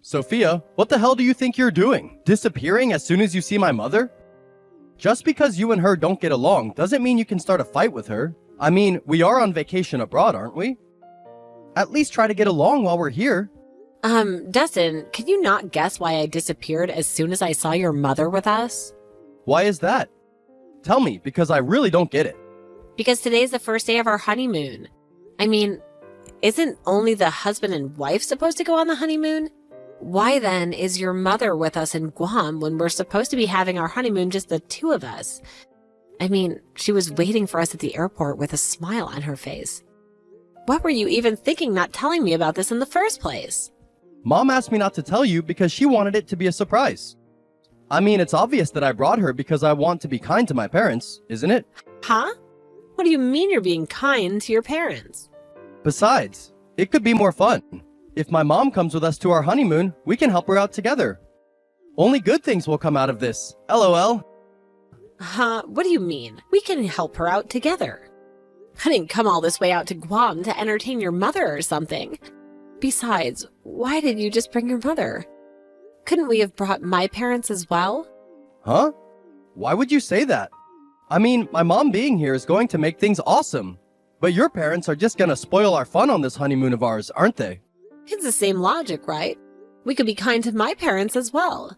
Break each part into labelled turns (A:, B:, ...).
A: Sophia, what the hell do you think you're doing? Disappearing as soon as you see my mother? Just because you and her don't get along doesn't mean you can start a fight with her. I mean, we are on vacation abroad, aren't we? At least try to get along while we're here.
B: Dustin, can you not guess why I disappeared as soon as I saw your mother with us?
A: Why is that? Tell me, because I really don't get it.
B: Because today's the first day of our honeymoon. I mean, isn't only the husband and wife supposed to go on the honeymoon? Why then is your mother with us in Guam when we're supposed to be having our honeymoon just the two of us? I mean, she was waiting for us at the airport with a smile on her face. What were you even thinking not telling me about this in the first place?
A: Mom asked me not to tell you because she wanted it to be a surprise. I mean, it's obvious that I brought her because I want to be kind to my parents, isn't it?
B: Huh? What do you mean you're being kind to your parents?
A: Besides, it could be more fun. If my mom comes with us to our honeymoon, we can help her out together. Only good things will come out of this. LOL.
B: What do you mean? We can help her out together. I didn't come all this way out to Guam to entertain your mother or something. Besides, why did you just bring your mother? Couldn't we have brought my parents as well?
A: Huh? Why would you say that? I mean, my mom being here is going to make things awesome. But your parents are just gonna spoil our fun on this honeymoon of ours, aren't they?
B: It's the same logic, right? We could be kind to my parents as well.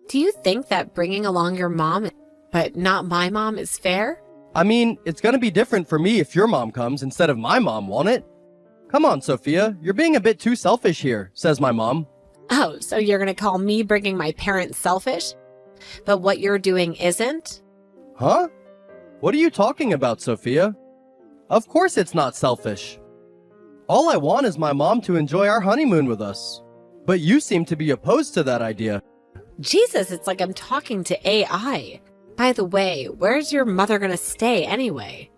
B: Do you think that bringing along your mom, but not my mom, is fair?
A: I mean, it's gonna be different for me if your mom comes instead of my mom, won't it? Come on, Sophia, you're being a bit too selfish here, says my mom.
B: Oh, so you're gonna call me bringing my parents selfish? But what you're doing isn't?
A: Huh? What are you talking about, Sophia? Of course it's not selfish. All I want is my mom to enjoy our honeymoon with us. But you seem to be opposed to that idea.
B: Jesus, it's like I'm talking to AI. By the way, where's your mother gonna stay anyway?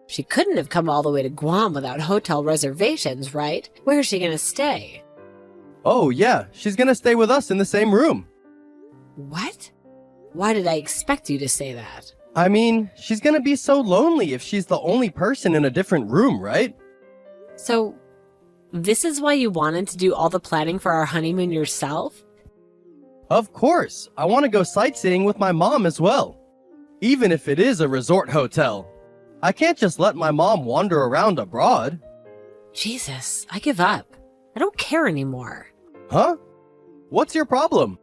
B: She couldn't have come all the way to Guam without hotel reservations, right? Where's she gonna stay?
A: Oh yeah, she's gonna stay with us in the same room.
B: What? Why did I expect you to say that?
A: I mean, she's gonna be so lonely if she's the only person in a different room, right?
B: So, this is why you wanted to do all the planning for our honeymoon yourself?
A: Of course, I want to go sightseeing with my mom as well. Even if it is a resort hotel. I can't just let my mom wander around abroad.
B: Jesus, I give up. I don't care anymore.
A: Huh? What's your problem?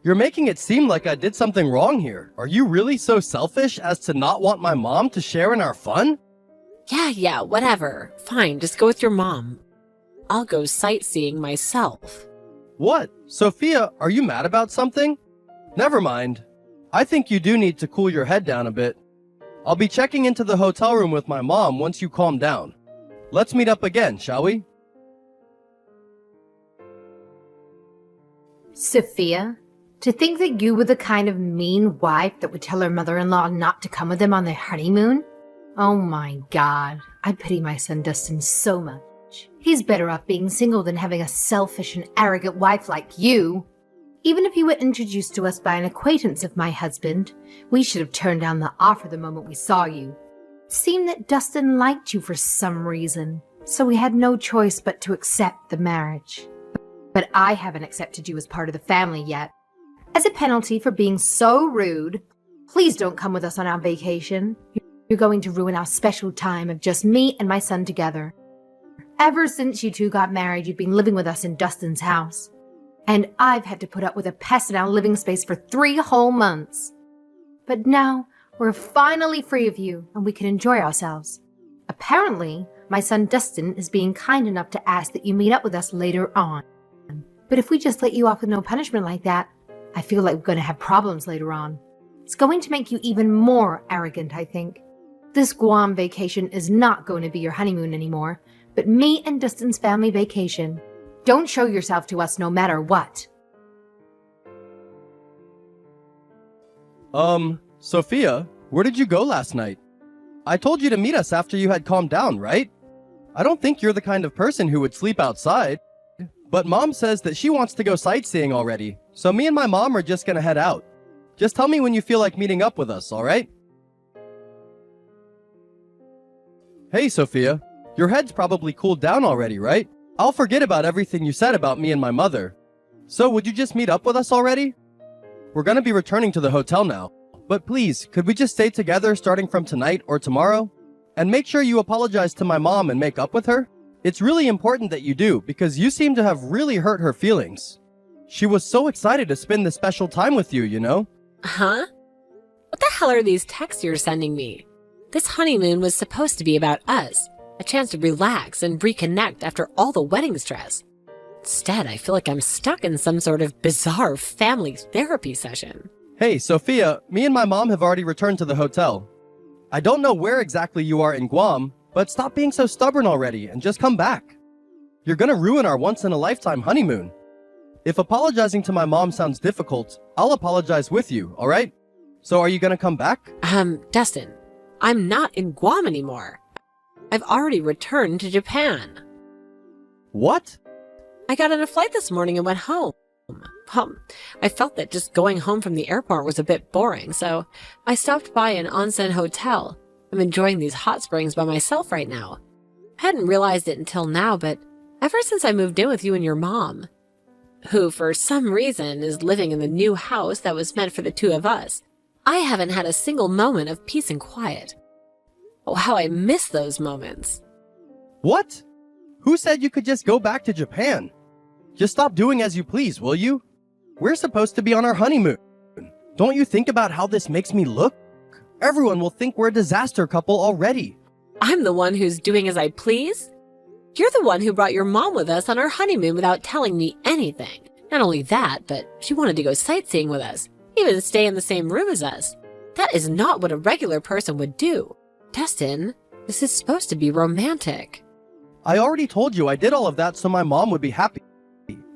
A: You're making it seem like I did something wrong here. Are you really so selfish as to not want my mom to share in our fun?
B: Yeah, whatever. Fine, just go with your mom. I'll go sightseeing myself.
A: What? Sophia, are you mad about something? Never mind. I think you do need to cool your head down a bit. I'll be checking into the hotel room with my mom once you calm down. Let's meet up again, shall we?
C: Sophia, to think that you were the kind of mean wife that would tell her mother-in-law not to come with them on their honeymoon? Oh my God, I pity my son Dustin so much. He's better off being single than having a selfish and arrogant wife like you. Even if you were introduced to us by an acquaintance of my husband, we should have turned down the offer the moment we saw you. It seemed that Dustin liked you for some reason, so we had no choice but to accept the marriage. But I haven't accepted you as part of the family yet. As a penalty for being so rude, please don't come with us on our vacation. You're going to ruin our special time of just me and my son together. Ever since you two got married, you've been living with us in Dustin's house. And I've had to put up with a pest in our living space for 3 whole months. But now, we're finally free of you, and we can enjoy ourselves. Apparently, my son Dustin is being kind enough to ask that you meet up with us later on. But if we just let you off with no punishment like that, I feel like we're going to have problems later on. It's going to make you even more arrogant, I think. This Guam vacation is not going to be your honeymoon anymore, but me and Dustin's family vacation. Don't show yourself to us no matter what.
A: Sophia, where did you go last night? I told you to meet us after you had calmed down, right? I don't think you're the kind of person who would sleep outside. But Mom says that she wants to go sightseeing already, so me and my mom are just gonna head out. Just tell me when you feel like meeting up with us, alright? Hey, Sophia, your head's probably cooled down already, right? I'll forget about everything you said about me and my mother. So would you just meet up with us already? We're gonna be returning to the hotel now, but please, could we just stay together starting from tonight or tomorrow? And make sure you apologize to my mom and make up with her? It's really important that you do, because you seem to have really hurt her feelings. She was so excited to spend this special time with you, you know?
B: Huh? What the hell are these texts you're sending me? This honeymoon was supposed to be about us, a chance to relax and reconnect after all the wedding stress. Instead, I feel like I'm stuck in some sort of bizarre family therapy session.
A: Hey, Sophia, me and my mom have already returned to the hotel. I don't know where exactly you are in Guam, but stop being so stubborn already and just come back. You're gonna ruin our once-in-a-lifetime honeymoon. If apologizing to my mom sounds difficult, I'll apologize with you, alright? So are you gonna come back?
B: Dustin, I'm not in Guam anymore. I've already returned to Japan.
A: What?
B: I got on a flight this morning and went home. I felt that just going home from the airport was a bit boring, so I stopped by an onsen hotel. I'm enjoying these hot springs by myself right now. I hadn't realized it until now, but ever since I moved in with you and your mom, who for some reason is living in the new house that was meant for the two of us, I haven't had a single moment of peace and quiet. Oh, how I miss those moments.
A: What? Who said you could just go back to Japan? Just stop doing as you please, will you? We're supposed to be on our honeymoon. Don't you think about how this makes me look? Everyone will think we're a disaster couple already.
B: I'm the one who's doing as I please? You're the one who brought your mom with us on our honeymoon without telling me anything. Not only that, but she wanted to go sightseeing with us, even stay in the same room as us. That is not what a regular person would do. Dustin, this is supposed to be romantic.
A: I already told you I did all of that so my mom would be happy.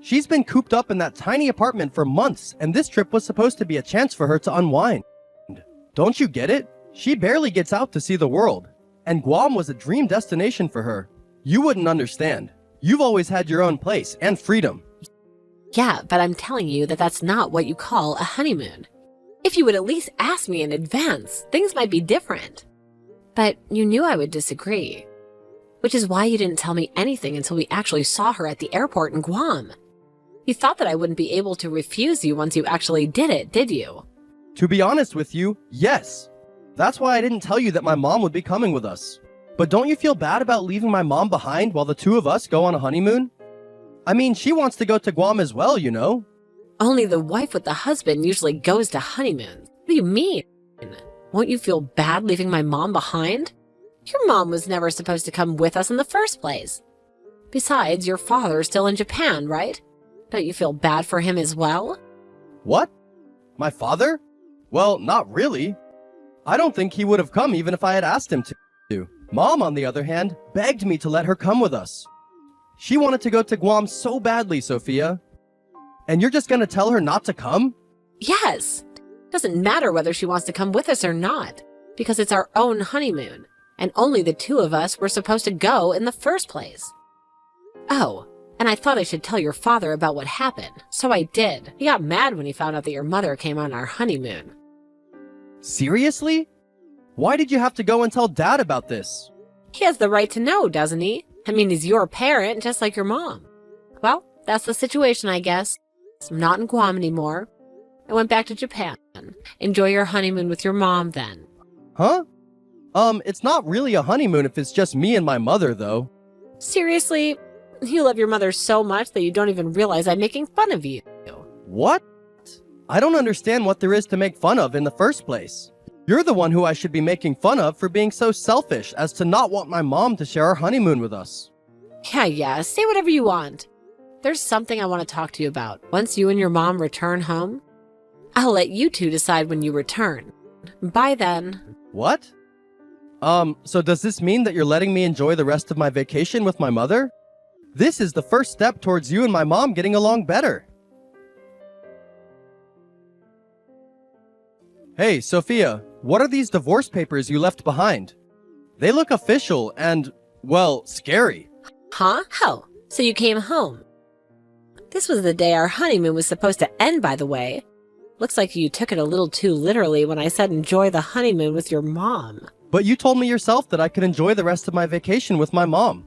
A: She's been cooped up in that tiny apartment for months, and this trip was supposed to be a chance for her to unwind. Don't you get it? She barely gets out to see the world, and Guam was a dream destination for her. You wouldn't understand. You've always had your own place and freedom.
B: Yeah, but I'm telling you that that's not what you call a honeymoon. If you would at least ask me in advance, things might be different. But you knew I would disagree, which is why you didn't tell me anything until we actually saw her at the airport in Guam. You thought that I wouldn't be able to refuse you once you actually did it, did you?
A: To be honest with you, yes. That's why I didn't tell you that my mom would be coming with us. But don't you feel bad about leaving my mom behind while the two of us go on a honeymoon? I mean, she wants to go to Guam as well, you know?
B: Only the wife with the husband usually goes to honeymoons. What do you mean? Won't you feel bad leaving my mom behind? Your mom was never supposed to come with us in the first place. Besides, your father's still in Japan, right? Don't you feel bad for him as well?
A: What? My father? Well, not really. I don't think he would have come even if I had asked him to. Mom, on the other hand, begged me to let her come with us. She wanted to go to Guam so badly, Sophia. And you're just gonna tell her not to come?
B: Yes. Doesn't matter whether she wants to come with us or not, because it's our own honeymoon, and only the two of us were supposed to go in the first place. Oh, and I thought I should tell your father about what happened, so I did. He got mad when he found out that your mother came on our honeymoon.
A: Seriously? Why did you have to go and tell Dad about this?
B: He has the right to know, doesn't he? I mean, he's your parent, just like your mom. Well, that's the situation, I guess. I'm not in Guam anymore. I went back to Japan. Enjoy your honeymoon with your mom then.
A: Huh? It's not really a honeymoon if it's just me and my mother, though.
B: Seriously? You love your mother so much that you don't even realize I'm making fun of you.
A: What? I don't understand what there is to make fun of in the first place. You're the one who I should be making fun of for being so selfish as to not want my mom to share our honeymoon with us.
B: Yeah, say whatever you want. There's something I want to talk to you about. Once you and your mom return home, I'll let you two decide when you return. By then.
A: What? So does this mean that you're letting me enjoy the rest of my vacation with my mother? This is the first step towards you and my mom getting along better. Hey, Sophia, what are these divorce papers you left behind? They look official and, well, scary.
B: Huh? How? So you came home? This was the day our honeymoon was supposed to end, by the way. Looks like you took it a little too literally when I said enjoy the honeymoon with your mom.
A: But you told me yourself that I could enjoy the rest of my vacation with my mom.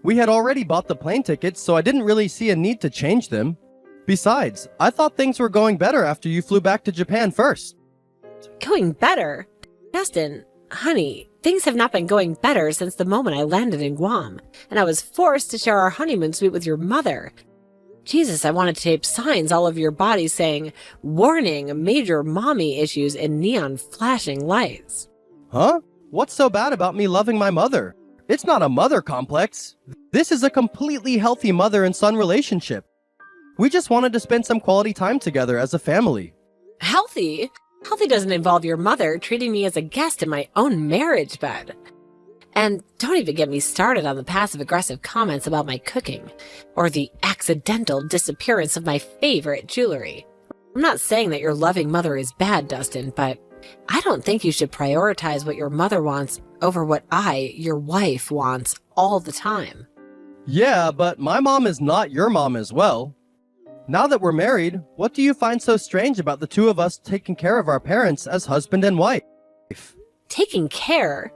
A: We had already bought the plane tickets, so I didn't really see a need to change them. Besides, I thought things were going better after you flew back to Japan first.
B: Going better? Dustin, honey, things have not been going better since the moment I landed in Guam, and I was forced to share our honeymoon suite with your mother. Jesus, I wanted to tape signs all over your body saying, "Warning, major mommy issues," in neon flashing lights.
A: Huh? What's so bad about me loving my mother? It's not a mother complex. This is a completely healthy mother and son relationship. We just wanted to spend some quality time together as a family.
B: Healthy? Healthy doesn't involve your mother treating me as a guest in my own marriage bed. And don't even get me started on the passive-aggressive comments about my cooking, or the accidental disappearance of my favorite jewelry. I'm not saying that your loving mother is bad, Dustin, but I don't think you should prioritize what your mother wants over what your wife, wants all the time.
A: Yeah, but my mom is not your mom as well. Now that we're married, what do you find so strange about the two of us taking care of our parents as husband and wife?
B: Taking care?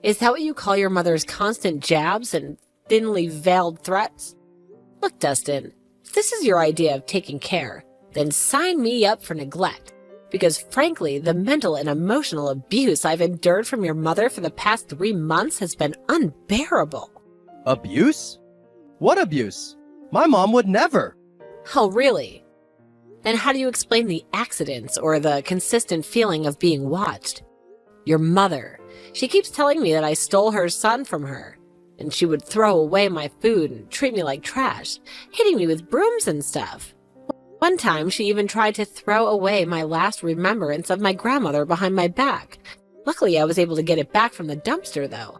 B: Is that what you call your mother's constant jabs and thinly veiled threats? Look, Dustin, if this is your idea of taking care, then sign me up for neglect. Because frankly, the mental and emotional abuse I've endured from your mother for the past 3 months has been unbearable.
A: Abuse? What abuse? My mom would never.
B: Oh, really? Then how do you explain the accidents or the consistent feeling of being watched? Your mother. She keeps telling me that I stole her son from her, and she would throw away my food and treat me like trash, hitting me with brooms and stuff. One time, she even tried to throw away my last remembrance of my grandmother behind my back. Luckily, I was able to get it back from the dumpster, though.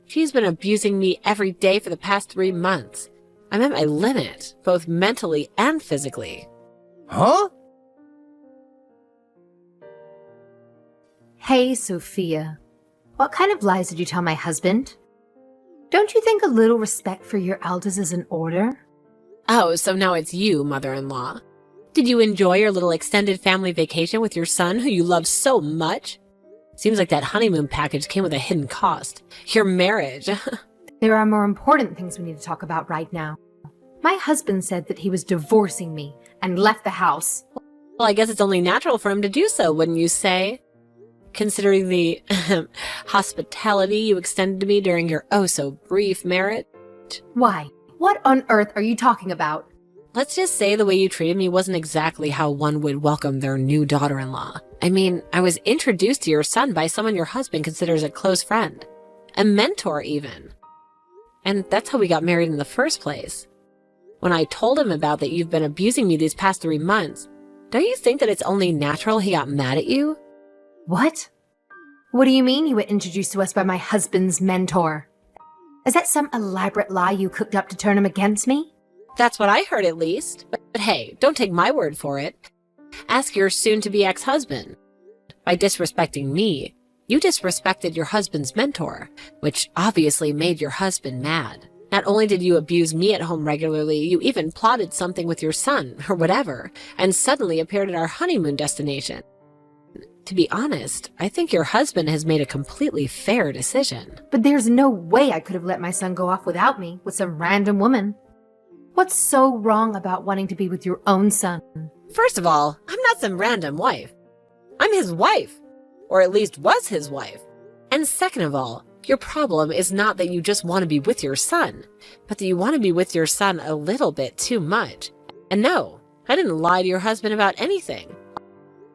B: She's been abusing me every day for the past 3 months. I'm at my limit, both mentally and physically.
A: Huh?
C: Hey, Sophia. What kind of lies did you tell my husband? Don't you think a little respect for your elders is in order?
B: Oh, so now it's you, mother-in-law. Did you enjoy your little extended family vacation with your son who you love so much? Seems like that honeymoon package came with a hidden cost. Your marriage.
C: There are more important things we need to talk about right now. My husband said that he was divorcing me and left the house.
B: Well, I guess it's only natural for him to do so, wouldn't you say? Considering the hospitality you extended to me during your oh-so-brief marriage.
C: Why? What on earth are you talking about?
B: Let's just say the way you treated me wasn't exactly how one would welcome their new daughter-in-law. I mean, I was introduced to your son by someone your husband considers a close friend. A mentor, even. And that's how we got married in the first place. When I told him about that you've been abusing me these past 3 months, don't you think that it's only natural he got mad at you?
C: What? What do you mean you were introduced to us by my husband's mentor? Is that some elaborate lie you cooked up to turn him against me?
B: That's what I heard, at least. But hey, don't take my word for it. Ask your soon-to-be ex-husband. By disrespecting me, you disrespected your husband's mentor, which obviously made your husband mad. Not only did you abuse me at home regularly, you even plotted something with your son, or whatever, and suddenly appeared at our honeymoon destination. To be honest, I think your husband has made a completely fair decision.
C: But there's no way I could have let my son go off without me with some random woman. What's so wrong about wanting to be with your own son?
B: First of all, I'm not some random wife. I'm his wife, or at least was his wife. And second of all, your problem is not that you just want to be with your son, but that you want to be with your son a little bit too much. And no, I didn't lie to your husband about anything.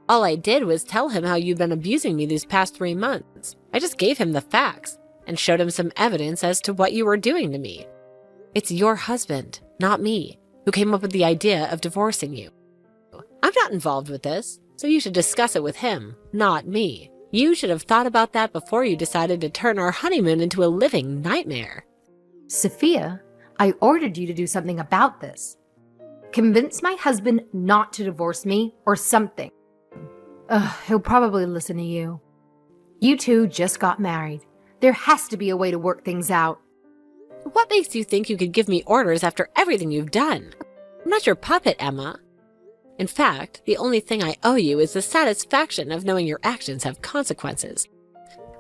B: All I did was tell him how you've been abusing me these past 3 months. I just gave him the facts and showed him some evidence as to what you were doing to me. It's your husband, not me, who came up with the idea of divorcing you. I'm not involved with this, so you should discuss it with him, not me. You should have thought about that before you decided to turn our honeymoon into a living nightmare.
C: Sophia, I ordered you to do something about this. Convince my husband not to divorce me or something. He'll probably listen to you. You two just got married. There has to be a way to work things out.
B: What makes you think you could give me orders after everything you've done? I'm not your puppet, Emma. In fact, the only thing I owe you is the satisfaction of knowing your actions have consequences.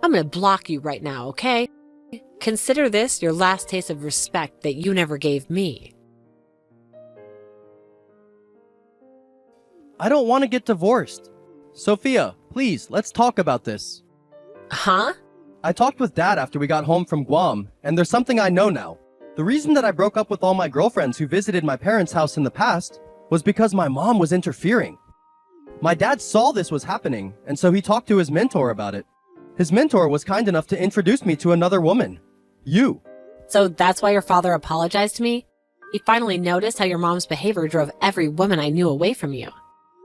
B: I'm gonna block you right now, okay? Consider this your last taste of respect that you never gave me.
A: I don't want to get divorced. Sophia, please, let's talk about this.
B: Huh?
A: I talked with Dad after we got home from Guam, and there's something I know now. The reason that I broke up with all my girlfriends who visited my parents' house in the past was because my mom was interfering. My dad saw this was happening, and so he talked to his mentor about it. His mentor was kind enough to introduce me to another woman. You.
B: So that's why your father apologized to me? He finally noticed how your mom's behavior drove every woman I knew away from you.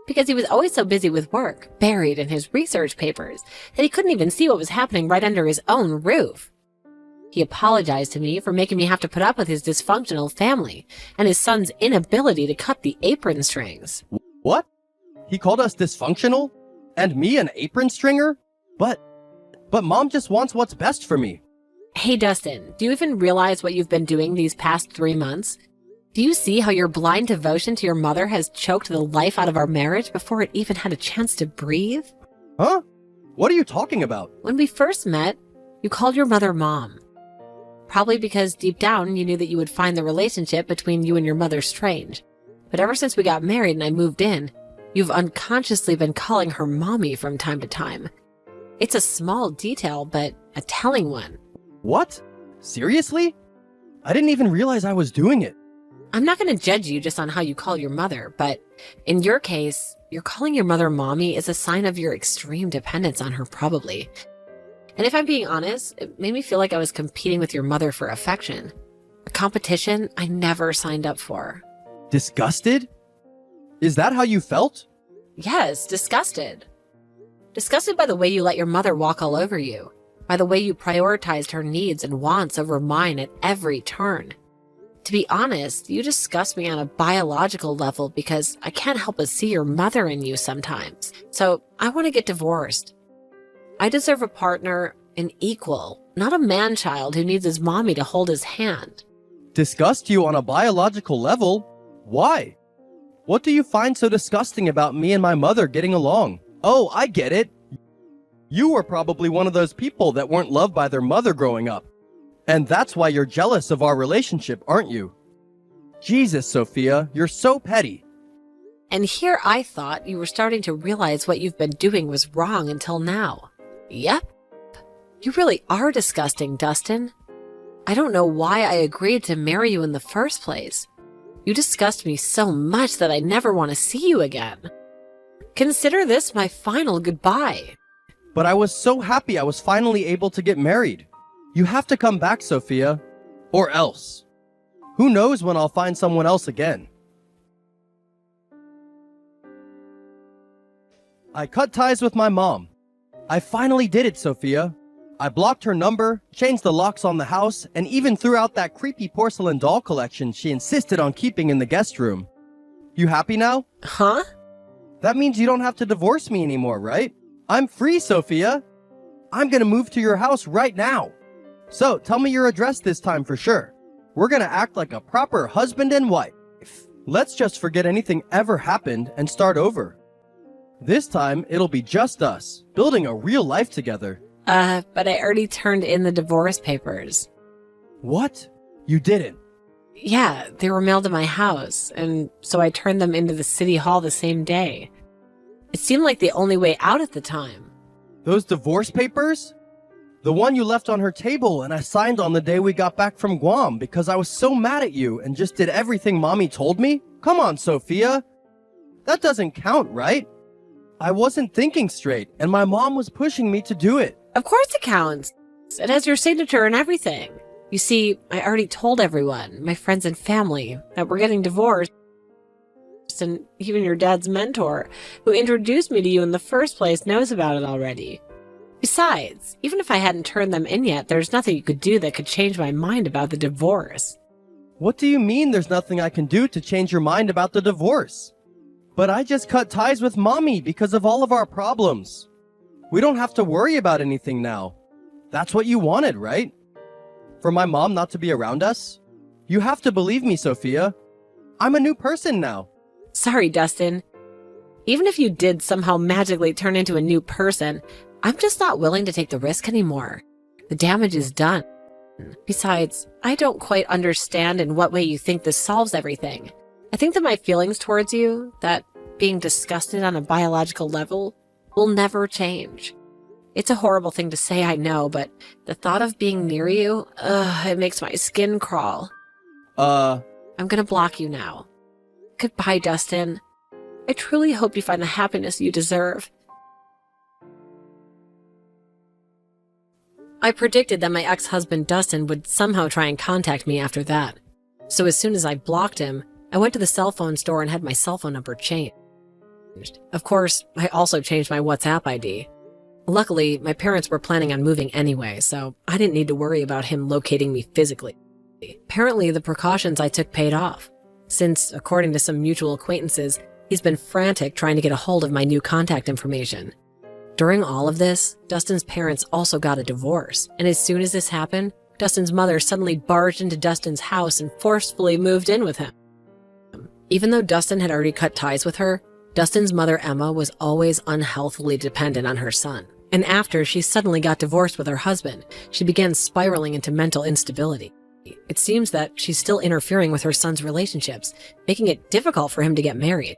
B: Because he was always so busy with work, buried in his research papers, that he couldn't even see what was happening right under his own roof. He apologized to me for making me have to put up with his dysfunctional family and his son's inability to cut the apron strings.
A: What? He called us dysfunctional? And me an apron stringer? But Mom just wants what's best for me.
B: Hey Dustin, do you even realize what you've been doing these past 3 months? Do you see how your blind devotion to your mother has choked the life out of our marriage before it even had a chance to breathe?
A: Huh? What are you talking about?
B: When we first met, you called your mother Mom. Probably because deep down you knew that you would find the relationship between you and your mother strange. But ever since we got married and I moved in, you've unconsciously been calling her Mommy from time to time. It's a small detail, but a telling one.
A: What? Seriously? I didn't even realize I was doing it.
B: I'm not going to judge you just on how you call your mother, but in your case, your calling your mother Mommy is a sign of your extreme dependence on her, probably. And if I'm being honest, it made me feel like I was competing with your mother for affection. A competition I never signed up for.
A: Disgusted? Is that how you felt?
B: Yes, disgusted. Disgusted by the way you let your mother walk all over you, by the way you prioritized her needs and wants over mine at every turn. To be honest, you disgust me on a biological level because I can't help but see your mother in you sometimes. So I want to get divorced. I deserve a partner, an equal, not a man-child who needs his mommy to hold his hand.
A: Disgust you on a biological level? Why? What do you find so disgusting about me and my mother getting along? Oh, I get it. You were probably one of those people that weren't loved by their mother growing up. And that's why you're jealous of our relationship, aren't you? Jesus, Sophia, you're so petty.
B: And here I thought you were starting to realize what you've been doing was wrong until now. Yep. You really are disgusting, Dustin. I don't know why I agreed to marry you in the first place. You disgust me so much that I never want to see you again. Consider this my final goodbye.
A: But I was so happy I was finally able to get married. You have to come back, Sophia. Or else. Who knows when I'll find someone else again. I cut ties with my mom. I finally did it, Sophia. I blocked her number, changed the locks on the house, and even threw out that creepy porcelain doll collection she insisted on keeping in the guest room. You happy now?
B: Huh?
A: That means you don't have to divorce me anymore, right? I'm free, Sophia. I'm gonna move to your house right now. So, tell me your address this time for sure. We're gonna act like a proper husband and wife. Let's just forget anything ever happened and start over. This time, it'll be just us, building a real life together.
B: But I already turned in the divorce papers.
A: What? You didn't?
B: Yeah, they were mailed to my house, and so I turned them into the city hall the same day. It seemed like the only way out at the time.
A: Those divorce papers? The one you left on her table and I signed on the day we got back from Guam because I was so mad at you and just did everything Mommy told me? Come on, Sophia. That doesn't count, right? I wasn't thinking straight and my mom was pushing me to do it.
B: Of course it counts. It has your signature and everything. You see, I already told everyone, my friends and family, that we're getting divorced. And even your dad's mentor, who introduced me to you in the first place, knows about it already. Besides, even if I hadn't turned them in yet, there's nothing you could do that could change my mind about the divorce.
A: What do you mean there's nothing I can do to change your mind about the divorce? But I just cut ties with Mommy because of all of our problems. We don't have to worry about anything now. That's what you wanted, right? For my mom not to be around us? You have to believe me, Sophia. I'm a new person now.
B: Sorry, Dustin. Even if you did somehow magically turn into a new person, I'm just not willing to take the risk anymore. The damage is done. Besides, I don't quite understand in what way you think this solves everything. I think that my feelings towards you, that being disgusted on a biological level will never change. It's a horrible thing to say, I know, but the thought of being near you, it makes my skin crawl. I'm gonna block you now. Goodbye, Dustin. I truly hope you find the happiness you deserve. I predicted that my ex-husband Dustin would somehow try and contact me after that. So as soon as I blocked him, I went to the cell phone store and had my cell phone number changed. Of course, I also changed my WhatsApp ID. Luckily, my parents were planning on moving anyway, so I didn't need to worry about him locating me physically. Apparently, the precautions I took paid off, since, according to some mutual acquaintances, he's been frantic trying to get a hold of my new contact information. During all of this, Dustin's parents also got a divorce, and as soon as this happened, Dustin's mother suddenly barged into Dustin's house and forcefully moved in with him. Even though Dustin had already cut ties with her, Dustin's mother, Emma, was always unhealthily dependent on her son. And after she suddenly got divorced with her husband, she began spiraling into mental instability. It seems that she's still interfering with her son's relationships, making it difficult for him to get married.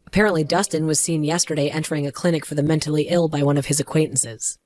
B: Apparently, Dustin was seen yesterday entering a clinic for the mentally ill by one of his acquaintances.